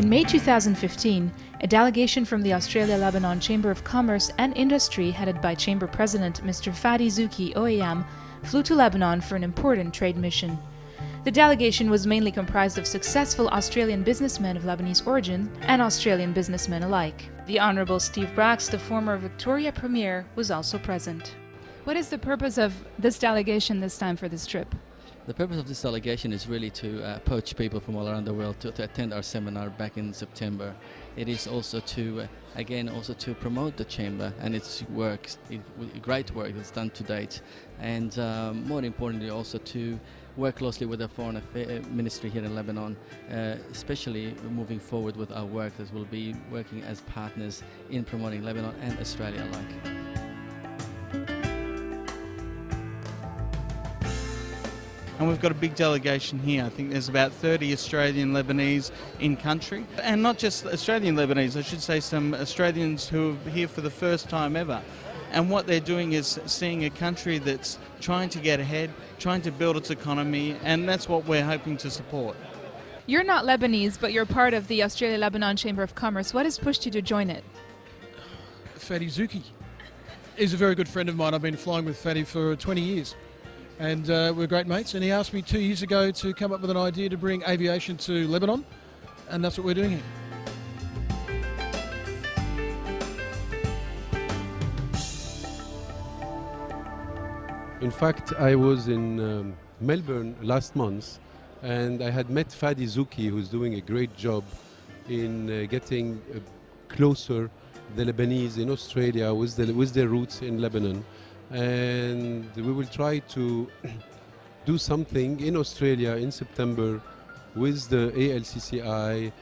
In May 2015, a delegation from the Australia-Lebanon Chamber of Commerce and Industry, headed by Chamber President Mr. Faddy Zouky OAM, flew to Lebanon for an important trade mission. The delegation was mainly comprised of successful Australian businessmen of Lebanese origin and Australian businessmen alike. The Honourable Steve Bracks, the former Victoria Premier, was also present. What is the purpose of this delegation this time for this trip? The purpose of this delegation is really to poach people from all around the world to attend our seminar back in September. It is also to, also to promote the Chamber and its works, great work that's done to date, and more importantly also to work closely with the Foreign Affairs Ministry here in Lebanon, especially moving forward with our work that will be working as partners in promoting Lebanon and Australia alike. And we've got a big delegation here. I think there's about 30 Australian Lebanese in country. And not just Australian Lebanese, I should say some Australians who are here for the first time ever. And what they're doing is seeing a country that's trying to get ahead, trying to build its economy, and that's what we're hoping to support. You're not Lebanese, but you're part of the Australia-Lebanon Chamber of Commerce. What has pushed you to join it? Faddy Zouky is a very good friend of mine. I've been flying with Faddy for 20 years. And we're great mates, and he asked me 2 years ago to come up with an idea to bring aviation to Lebanon, and that's what we're doing here. In fact, I was in Melbourne last month, and I had met Faddy Zouky, who's doing a great job in getting closer the Lebanese in Australia with their roots in Lebanon. And we will try to do something in Australia in September with the ALCCI,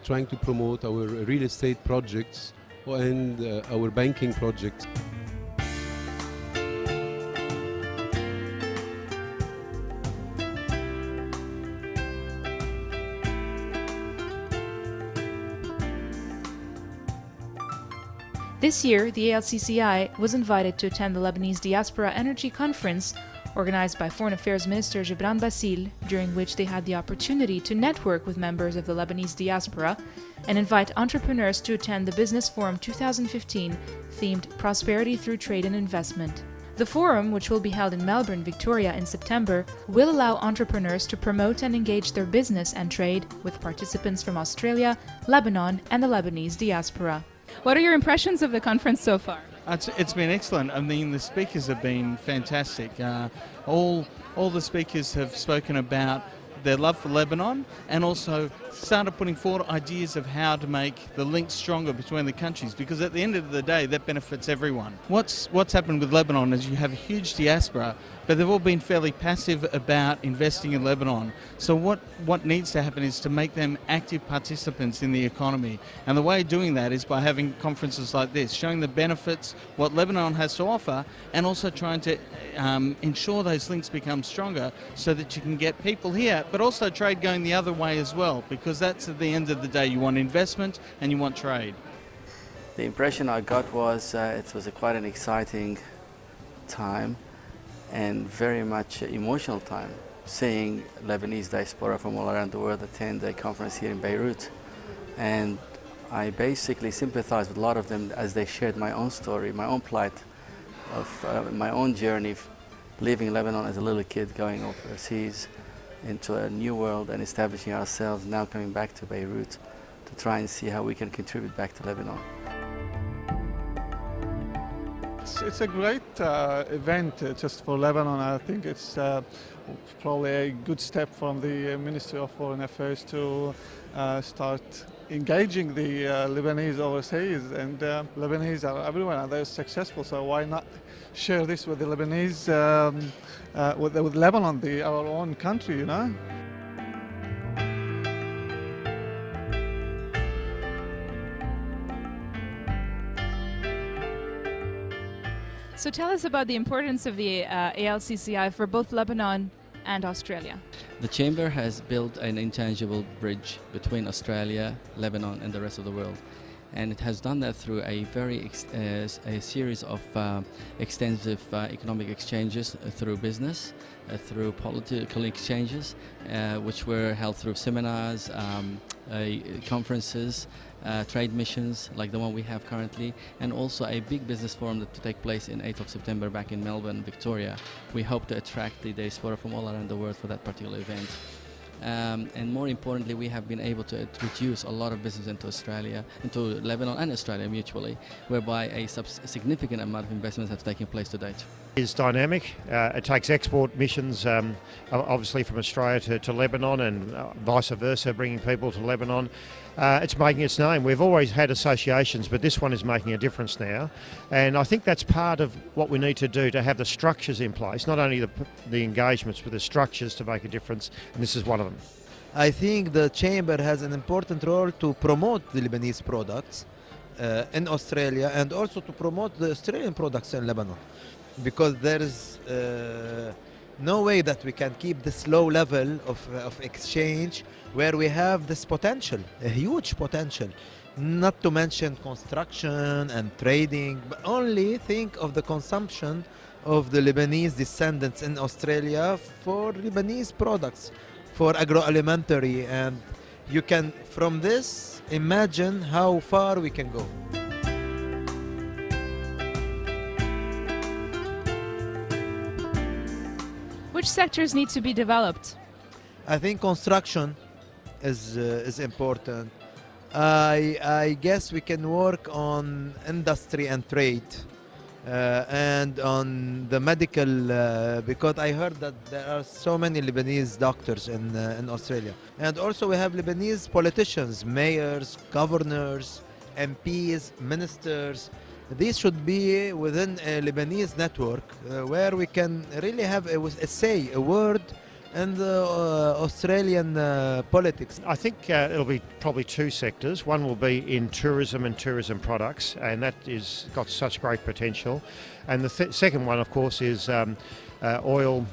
trying to promote our real estate projects and our banking projects. This year, the ALCCI was invited to attend the Lebanese Diaspora Energy Conference, organized by Foreign Affairs Minister Gebran Bassil, during which they had the opportunity to network with members of the Lebanese diaspora and invite entrepreneurs to attend the Business Forum 2015, themed Prosperity Through Trade and Investment. The forum, which will be held in Melbourne, Victoria in September, will allow entrepreneurs to promote and engage their business and trade with participants from Australia, Lebanon, and the Lebanese diaspora. What are your impressions of the conference so far? It's been excellent. I mean, the speakers have been fantastic. All the speakers have spoken about their love for Lebanon and also started putting forward ideas of how to make the links stronger between the countries, because at the end of the day that benefits everyone. What's happened with Lebanon is you have a huge diaspora, but they've all been fairly passive about investing in Lebanon. So what needs to happen is to make them active participants in the economy, and the way of doing that is by having conferences like this, showing the benefits, what Lebanon has to offer, and also trying to ensure those links become stronger so that you can get people here, but also trade going the other way as well, because that's at the end of the day you want investment and you want trade. The impression I got was it was quite an exciting time and very much emotional time, seeing Lebanese diaspora from all around the world attend a conference here in Beirut. And I basically sympathized with a lot of them as they shared my own story, my own plight of my own journey, leaving Lebanon as a little kid, going overseas into a new world and establishing ourselves, now coming back to Beirut to try and see how we can contribute back to Lebanon. It's a great event just for Lebanon. I think it's probably a good step from the Ministry of Foreign Affairs to start engaging the Lebanese overseas, and Lebanese are everywhere and they're successful, so why not share this with the Lebanese, with Lebanon, our own country, you know? So tell us about the importance of the ALCCI for both Lebanon and Australia. The Chamber has built an intangible bridge between Australia, Lebanon and the rest of the world. And it has done that through a a series of extensive economic exchanges through business, through political exchanges, which were held through seminars, conferences, trade missions like the one we have currently, and also a big business forum that to take place in 8th of September back in Melbourne, Victoria. We hope to attract the diaspora from all around the world for that particular event. And more importantly, we have been able to introduce a lot of business into Australia, into Lebanon and Australia mutually, whereby a significant amount of investments have taken place to date. Is dynamic. It takes export missions, obviously from Australia to Lebanon and vice versa, bringing people to Lebanon. It's making its name. We've always had associations, but this one is making a difference now. And I think that's part of what we need to do, to have the structures in place, not only the engagements, but the structures to make a difference, and this is one of them. I think the Chamber has an important role to promote the Lebanese products in Australia, and also to promote the Australian products in Lebanon, because there is no way that we can keep this low level of exchange where we have this potential, a huge potential, not to mention construction and trading, but only think of the consumption of the Lebanese descendants in Australia for Lebanese products, for agroalimentary, and you can from this imagine how far we can go. Which sectors need to be developed? I think construction is important. I guess we can work on industry and trade and on the medical because I heard that there are so many Lebanese doctors in Australia. And also we have Lebanese politicians, mayors, governors, MPs, ministers. These should be within a Lebanese network where we can really have a say, a word in the Australian politics. I think it'll be probably two sectors. One will be in tourism and tourism products, and that is got such great potential. And the second one, of course, is oil,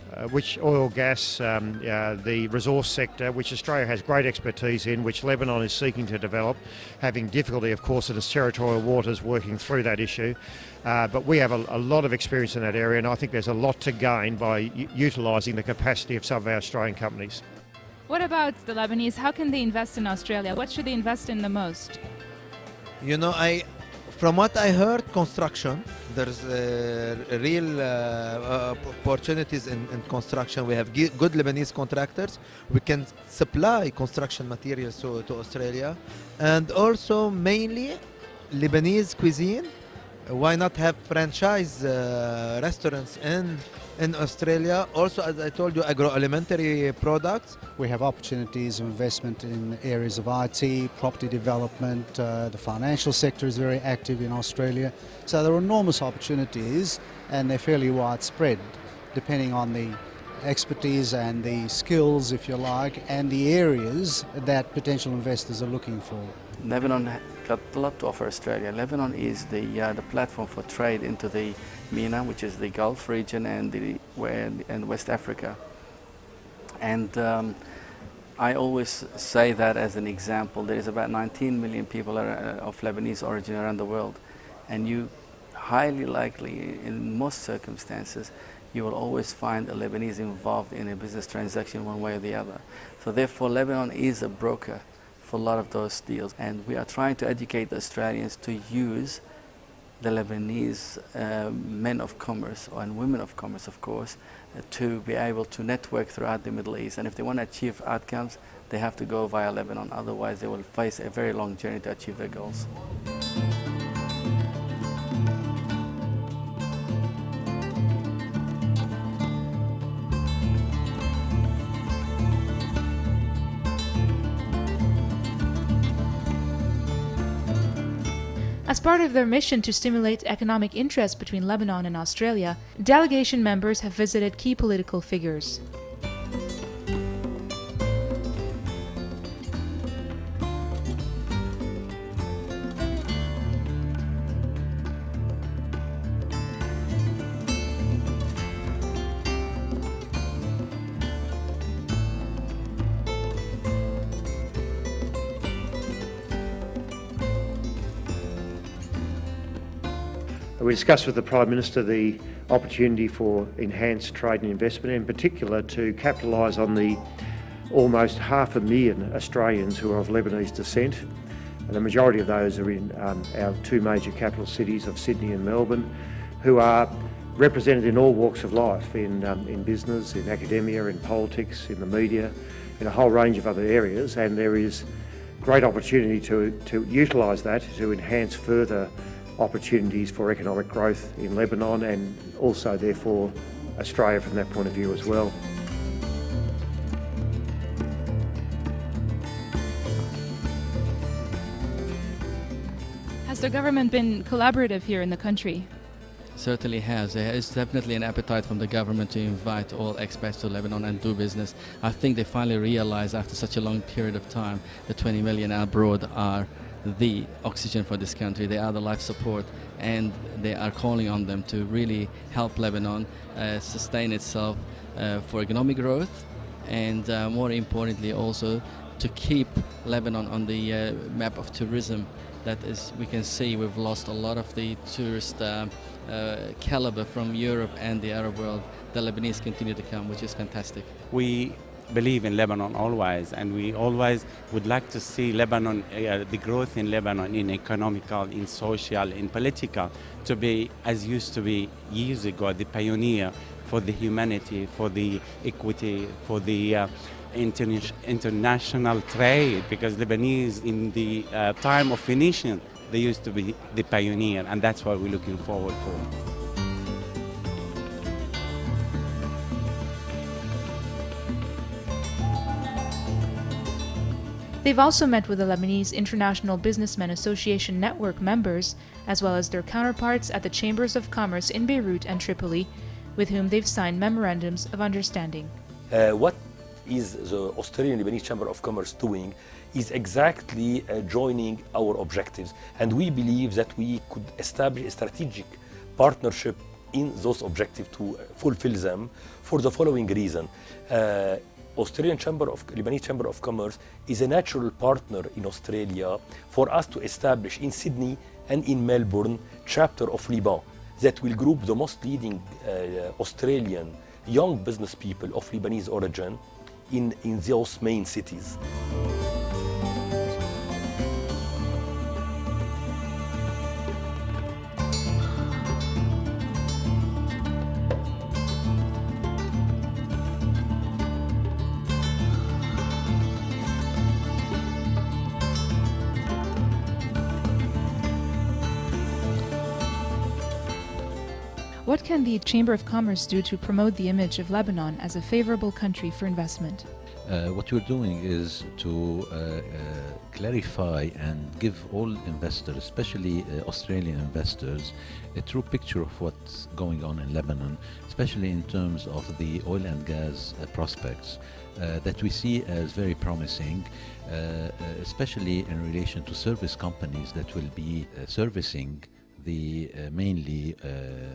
gas, the resource sector, which Australia has great expertise in, which Lebanon is seeking to develop, having difficulty, of course, in its territorial waters working through that issue. But we have a lot of experience in that area, and I think there's a lot to gain by utilising the capacity of some of our Australian companies. What about the Lebanese? How can they invest in Australia? What should they invest in the most? You know, from what I heard, construction. There's real opportunities in construction. We have good Lebanese contractors. We can supply construction materials to Australia. And also mainly Lebanese cuisine. Why not have franchise restaurants in Australia? Also, as I told you, agroalimentary products. We have opportunities of investment in areas of IT, property development. The financial sector is very active in Australia. So there are enormous opportunities, and they're fairly widespread, depending on the expertise and the skills, if you like, and the areas that potential investors are looking for. Lebanon got a lot to offer Australia. Lebanon is the platform for trade into the MENA, which is the Gulf region, and West Africa. And I always say that as an example. There is about 19 million people of Lebanese origin around the world, and you highly likely, in most circumstances, you will always find a Lebanese involved in a business transaction one way or the other. So therefore, Lebanon is a broker for a lot of those deals, and we are trying to educate the Australians to use the Lebanese men of commerce and women of commerce, of course, to be able to network throughout the Middle East. And if they want to achieve outcomes, they have to go via Lebanon. Otherwise, they will face a very long journey to achieve their goals. As part of their mission to stimulate economic interest between Lebanon and Australia, delegation members have visited key political figures. We discussed with the Prime Minister the opportunity for enhanced trade and investment, in particular to capitalise on the almost 500,000 Australians who are of Lebanese descent. And the majority of those are in our two major capital cities of Sydney and Melbourne, who are represented in all walks of life, in business, in academia, in politics, in the media, in a whole range of other areas, and there is great opportunity to utilise that to enhance further opportunities for economic growth in Lebanon and also therefore Australia from that point of view as well. Has the government been collaborative here in the country? Certainly has. There is definitely an appetite from the government to invite all expats to Lebanon and do business. I think they finally realized after such a long period of time the 20 million abroad are the oxygen for this country. They are the life support, and they are calling on them to really help Lebanon sustain itself for economic growth, and more importantly also to keep Lebanon on the map of tourism. That is, we can see we've lost a lot of the tourist caliber from Europe and the Arab world. The Lebanese continue to come, which is fantastic. We believe in Lebanon always, and we always would like to see Lebanon, the growth in Lebanon in economical, in social, in political, to be as used to be years ago, the pioneer for the humanity, for the equity, for the international trade, because Lebanese in the time of Phoenician, they used to be the pioneer, and that's what we're looking forward for. They've also met with the Lebanese International Businessmen Association Network members, as well as their counterparts at the Chambers of Commerce in Beirut and Tripoli, with whom they've signed memorandums of understanding. What is the Australian Lebanese Chamber of Commerce doing is exactly joining our objectives, and we believe that we could establish a strategic partnership in those objectives to fulfill them for the following reason. Lebanese Chamber of Commerce is a natural partner in Australia for us to establish in Sydney and in Melbourne chapter of Liban that will group the most leading Australian young business people of Lebanese origin in those main cities. What can the Chamber of Commerce do to promote the image of Lebanon as a favorable country for investment? What we're doing is to clarify and give all investors, especially Australian investors, a true picture of what's going on in Lebanon, especially in terms of the oil and gas prospects that we see as very promising, especially in relation to service companies that will be servicing the mainly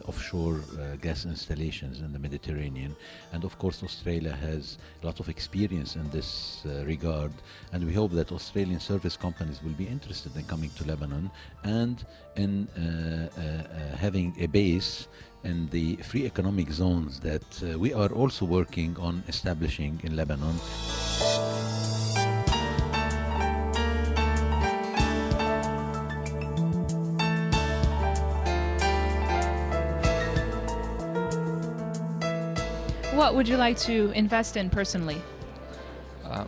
offshore gas installations in the Mediterranean. And of course Australia has a lot of experience in this regard, and we hope that Australian service companies will be interested in coming to Lebanon and in having a base in the free economic zones that we are also working on establishing in Lebanon. What would you like to invest in personally?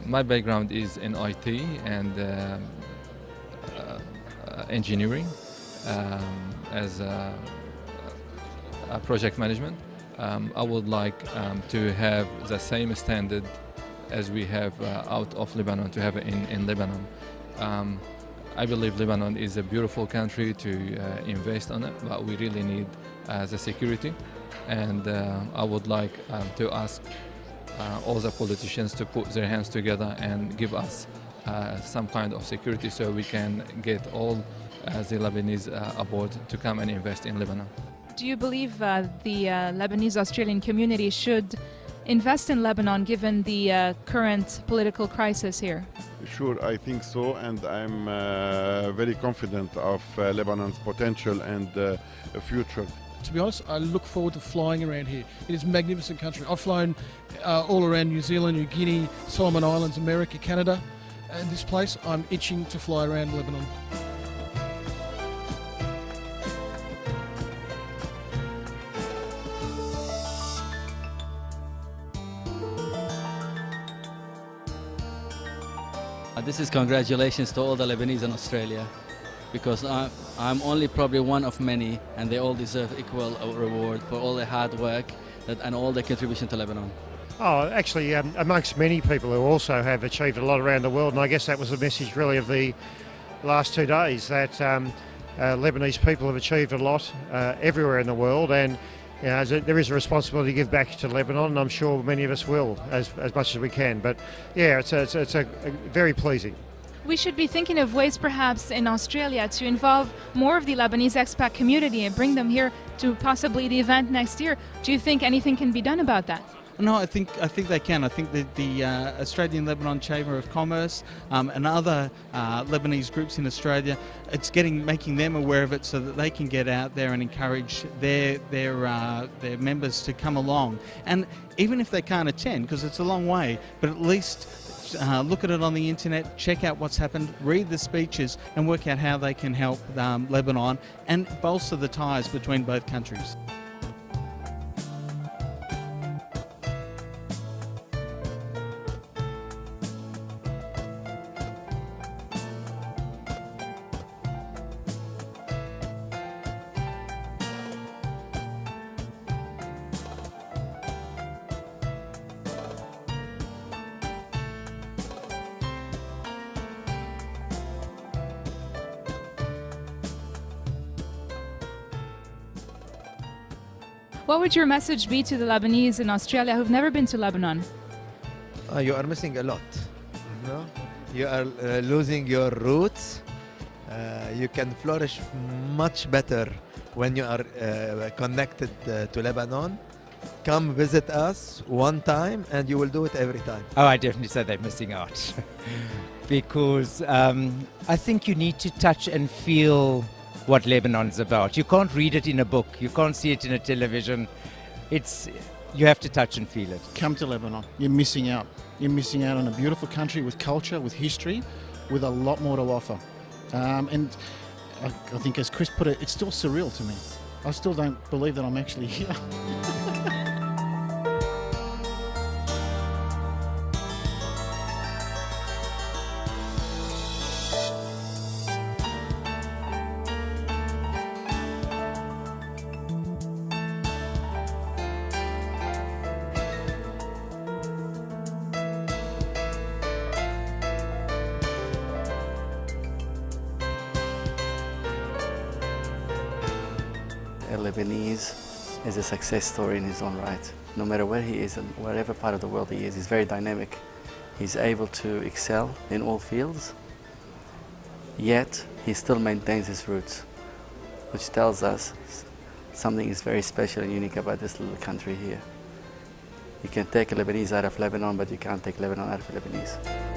My background is in IT and engineering as a project management. I would like to have the same standard as we have out of Lebanon, to have it in Lebanon. I believe Lebanon is a beautiful country to invest on it, but we really need the security. And I would like to ask all the politicians to put their hands together and give us some kind of security so we can get all the Lebanese aboard to come and invest in Lebanon. Do you believe the Lebanese Australian community should invest in Lebanon given the current political crisis here? Sure, I think so, and I'm very confident of Lebanon's potential and future. To be honest, I look forward to flying around here. It is a magnificent country. I've flown all around New Zealand, New Guinea, Solomon Islands, America, Canada, and this place, I'm itching to fly around Lebanon. This is congratulations to all the Lebanese in Australia, because I'm only probably one of many, and they all deserve equal reward for all their hard work and all their contribution to Lebanon. Oh, actually, amongst many people who also have achieved a lot around the world, and I guess that was the message really of the last 2 days, that Lebanese people have achieved a lot everywhere in the world, and you know, there is a responsibility to give back to Lebanon, and I'm sure many of us will, as much as we can. But yeah, it's a very pleasing. We should be thinking of ways perhaps in Australia to involve more of the Lebanese expat community and bring them here to possibly the event next year. Do you think anything can be done about that? No, I think they can. I think that the Australian Lebanon Chamber of Commerce and other Lebanese groups in Australia, it's making them aware of it so that they can get out there and encourage their members to come along. And even if they can't attend, because it's a long way, but at least look at it on the internet, check out what's happened, read the speeches, and work out how they can help Lebanon and bolster the ties between both countries. What would your message be to the Lebanese in Australia who've never been to Lebanon? You are missing a lot. No? You are losing your roots. You can flourish much better when you are connected to Lebanon. Come visit us one time and you will do it every time. Oh, I definitely say they're missing out. Because I think you need to touch and feel what Lebanon's about. You can't read it in a book. You can't see it in a television. You have to touch and feel it. Come to Lebanon. You're missing out. You're missing out on a beautiful country with culture, with history, with a lot more to offer. And I think, as Chris put it, it's still surreal to me. I still don't believe that I'm actually here. A Lebanese is a success story in his own right. No matter where he is and wherever part of the world he is, he's very dynamic. He's able to excel in all fields, yet he still maintains his roots, which tells us something is very special and unique about this little country here. You can take a Lebanese out of Lebanon, but you can't take Lebanon out of a Lebanese.